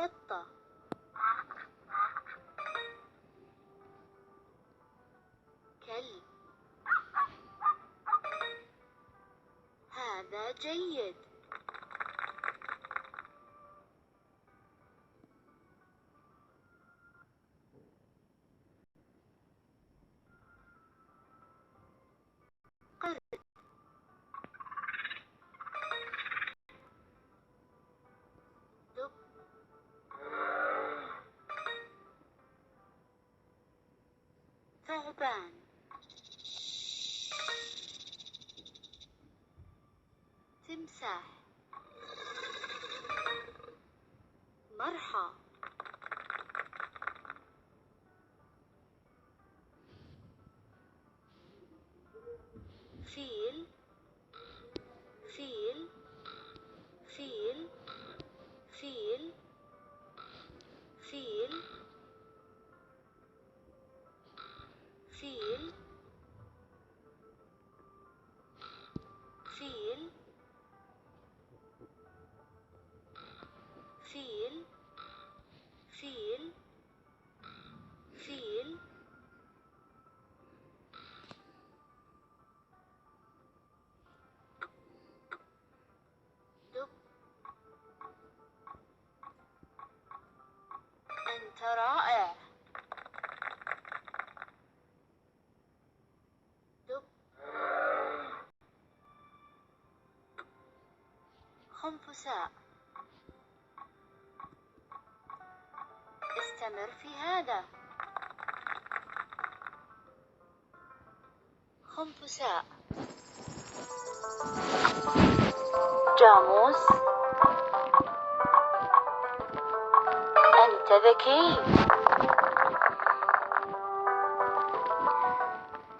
قطة. كلب. هذا جيد. قرد. دب. ثعبان. تمساح. مرحى. فيل. فيل. فيل. فيل. فيل. فيل. فيل. فيل. فيل. فيل. دب. أنت رائع. دب. خنفساء. استمر في هذا. خنفساء. جاموس. أنت ذكي.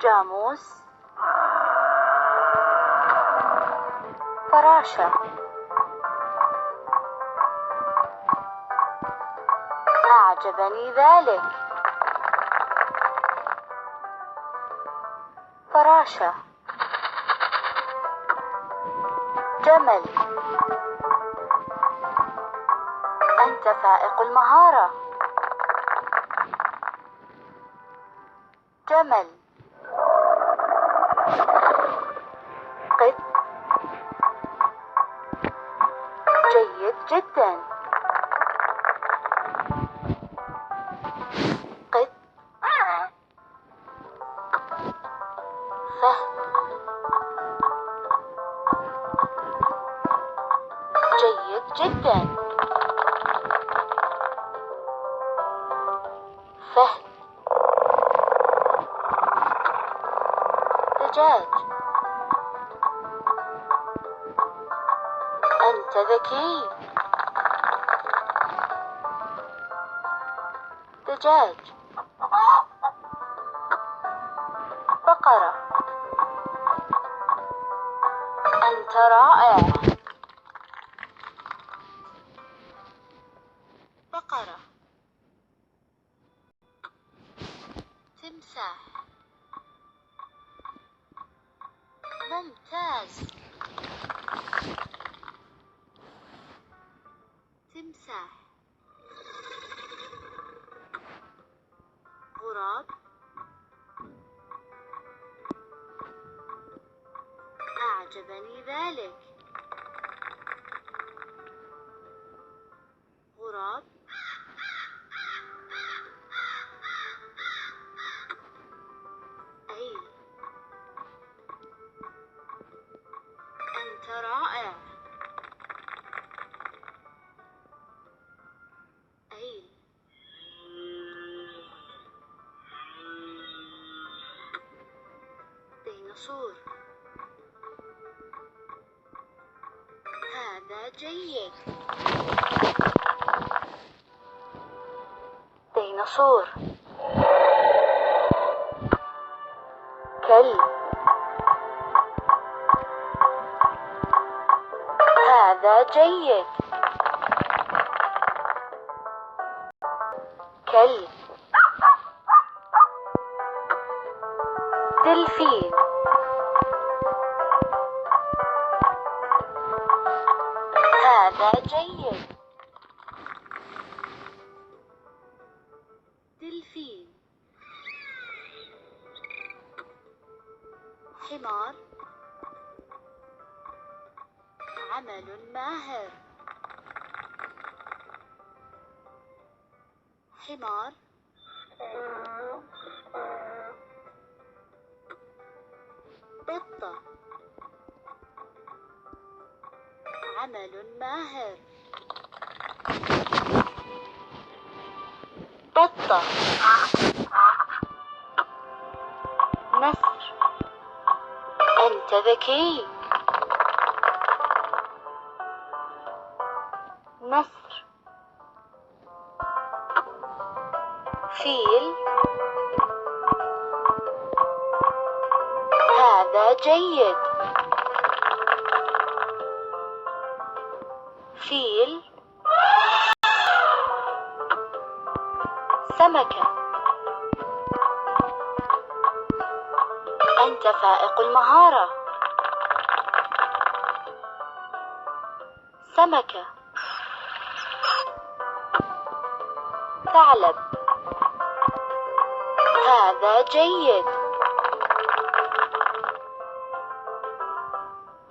جاموس. فراشة. أعجبني ذلك. فراشة. جمل. أنت فائق المهارة. جمل. قط. جيد جدا. قط. فهد. جيد جدا. فهد. دجاج. أنت ذكي. دجاج. بقرة. أنت رائع. بقرة. تمساح. ممتاز. تمساح. غراب. أعجبني ذلك. غراب. أيل. أنت رائع. أيل. ديناصور. هذا جيد. ديناصور. كلب. هذا جيد. كلب. دلفين. هذا جيد. دلفين. حمار. عمل ماهر. حمار. بطة. عمل ماهر. بطة. نسر. أنت ذكي. نسر. فيل. هذا جيد. فيل. سمكة. أنت فائق المهارة. سمكة. ثعلب. هذا جيد.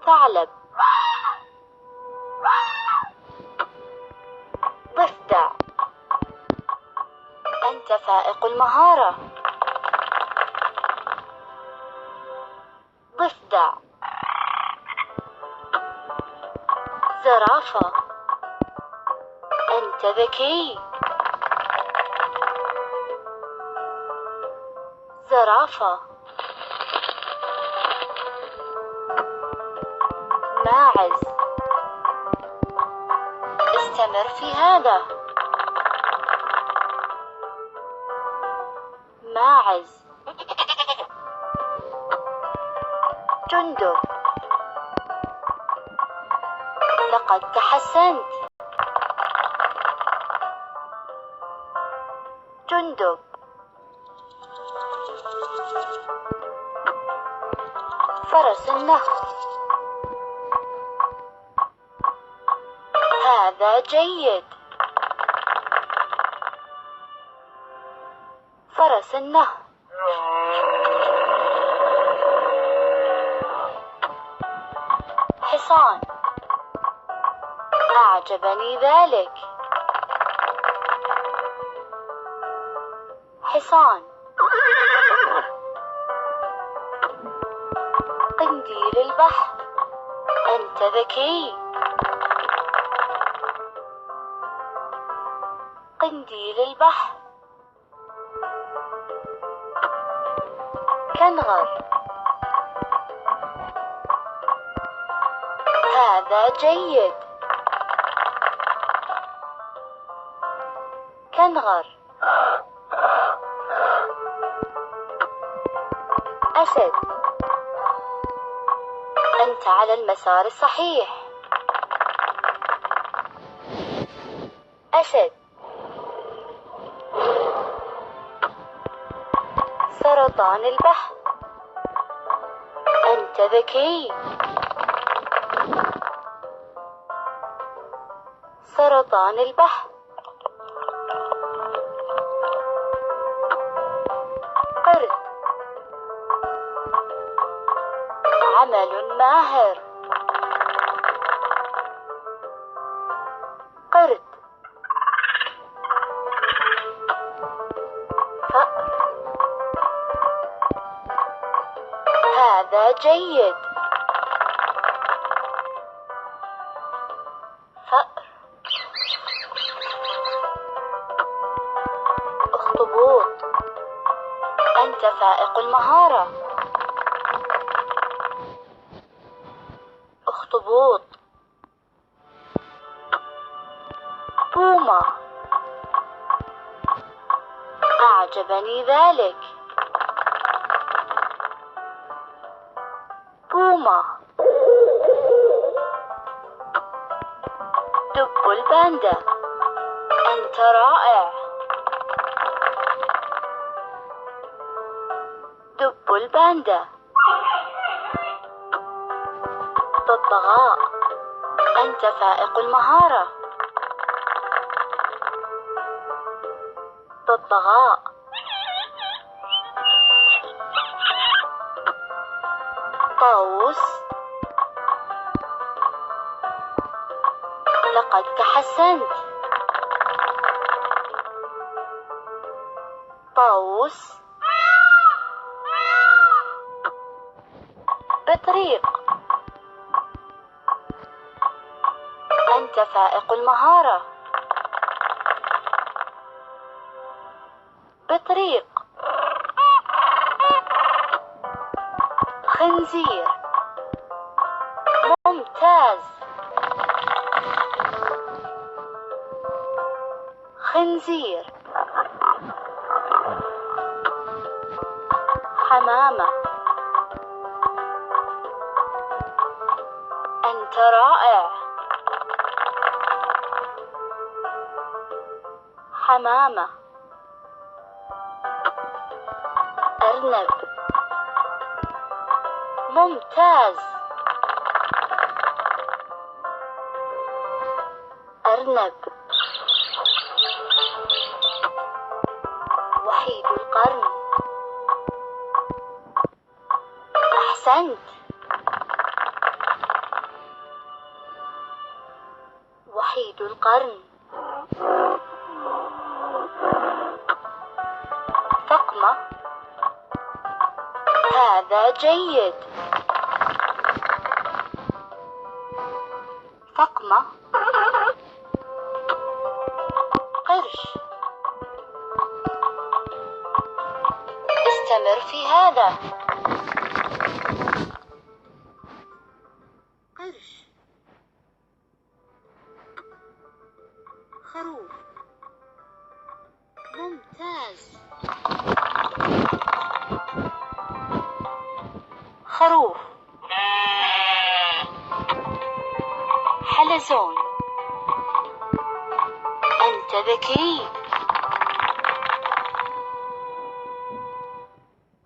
ثعلب. ضفدع. أنت فائق المهارة. ضفدع. زرافة. أنت ذكي. زرافة. ماعز. استمر في هذا. ماعز. جندب. لقد تحسنت. جندب. فرس النهر. هذا جيد. فرس النهر. حصان. أعجبني ذلك. حصان. قنديل البحر. أنت ذكي. قنديل البحر. كنغر. هذا جيد. كنغر. أسد. أنت على المسار الصحيح. أسد. سرطان البحر. أنت ذكي. سرطان البحر. قرد. عمل ماهر. قرد. فأر. هذا جيد. فأر. أخطبوط. أنت فائق المهارة. أخطبوط. بومة. أعجبني ذلك. بومة. دب الباندا. أنت رائع. دب الباندا. ببغاء. أنت فائق المهارة. ببغاء. ببغاء. طاووس. لقد تحسنت. طاووس. بطريق. أنت فائق المهارة. بطريق. خنزير. ممتاز. خنزير. حمامة. أنت رائع. حمامة. أرنب. ممتاز. أرنب. وحيد القرن. أحسنت. وحيد القرن. فقمة. هذا جيد. فقمة. قرش. استمر في هذا. قرش. خروف. ممتاز. خروف. حلزون. أنت ذكي.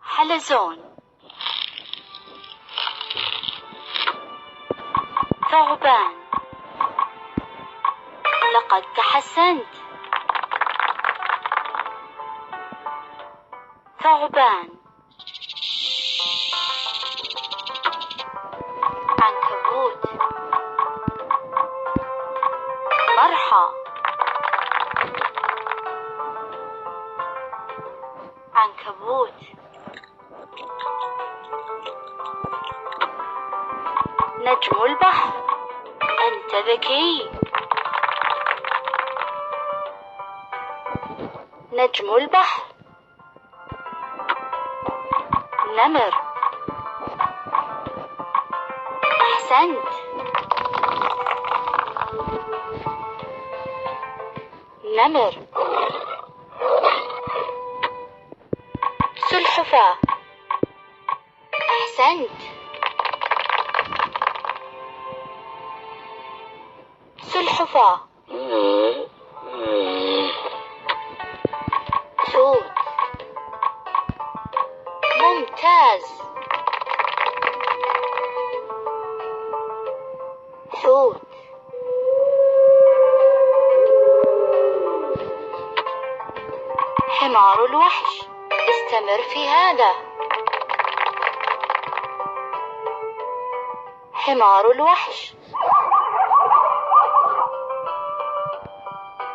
حلزون. ثعبان. لقد تحسنت. ثعبان. عنكبوت. مرحى. عنكبوت. نجم البحر. أنت ذكي. نجم البحر. نمر. أحسنت. نمر. سلحفاة. أحسنت. سلحفاة. حوت. ممتاز. حوت. حمار الوحش. استمر في هذا. حمار الوحش.